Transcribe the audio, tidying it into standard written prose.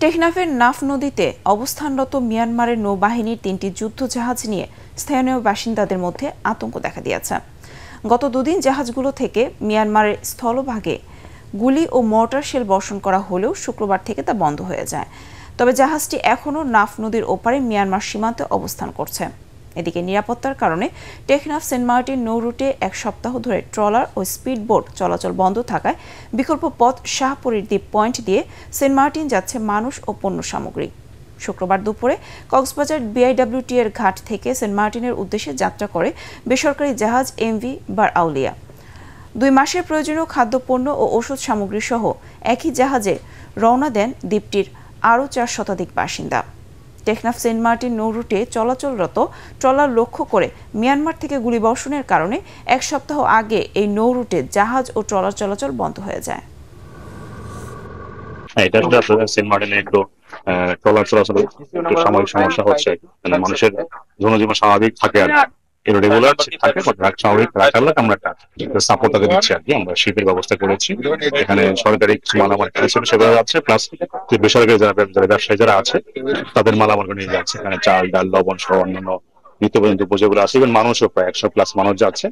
টেকনাফের নাফ নদীতে অবস্থানরত মিয়ানমারের নৌবাহিনীর 3টি যুদ্ধজাহাজ নিয়ে স্থানীয় বাসিন্দাদের মধ্যে আতঙ্ক দেখা দিয়েছে। গত দুদিন জাহাজগুলো থেকে মিয়ানমারের স্থলভাগে গুলি ও মর্টার শেল বর্ষণ করা হলেও শুক্রবার থেকে তা বন্ধ হয়ে যায়। তবে জাহাজটি এখনও নাফ নদীর ওপারে মিয়ানমার সীমান্তে অবস্থান করছে। এদিকে নিরাপত্তার কারণে টেকনাফ সেন্ট মার্টিন নৌ রুটে এক সপ্তাহ ধরে ট্রলার ও স্পিড বোট চলাচল বন্ধ থাকায় বিকল্প পথ শাহপরীর দ্বীপ পয়েন্ট দিয়ে সেন্ট মার্টিন যাচ্ছে মানুষ ও পণ্য সামগ্রী। শুক্রবার দুপুরে কক্সবাজার বিআইডব্লিউটি এর ঘাট থেকে সেন্ট মার্টিনের উদ্দেশ্যে যাত্রা করে বেসরকারি জাহাজ এমভি বার আউলিয়া। 2 মাসের প্রয়োজনীয় খাদ্যপণ্য ও ওষুধ সামগ্রী সহ একই জাহাজে রওনা দেন দ্বীপটির আরও 4 শতাধিক বাসিন্দা। টেকনাফ সেন্ট মার্টিন নৌ রুটে চলাচলরত ট্রলার লক্ষ্য করে মিয়ানমার থেকে গুলিবর্ষণের কারণে 1 সপ্তাহ আগে এই নৌ রুটে জাহাজ ও ট্রলার চলাচল বন্ধ হয়ে যায়। এটা আসলে সেন্ট মার্টিনে একটু ট্রলার চলাচল একটু সাময়িক সমস্যা হচ্ছে, মানে মানুষের জনজীবন স্বাভাবিক থাকে আর এর রেগুলার থাকে, স্বাভাবিক রাখার লাগে আমরা একটা সাপোর্ট তাদের দিচ্ছি আর কি। আমরা শিপের ব্যবস্থা করেছি, এখানে সরকারি কিছু মালামাল ছিল সেভাবে যাচ্ছে, প্লাস যে বেসরকারি যারা ব্যবসায়ী যারা আছে তাদের মালামাল নিয়ে যাচ্ছে। এখানে চাল, ডাল, লবণ সহ অন্যান্য নিত্য প্রয়োজনীয় যেগুলো আছে, মানুষও প্রায় 100+ মানুষ যাচ্ছে।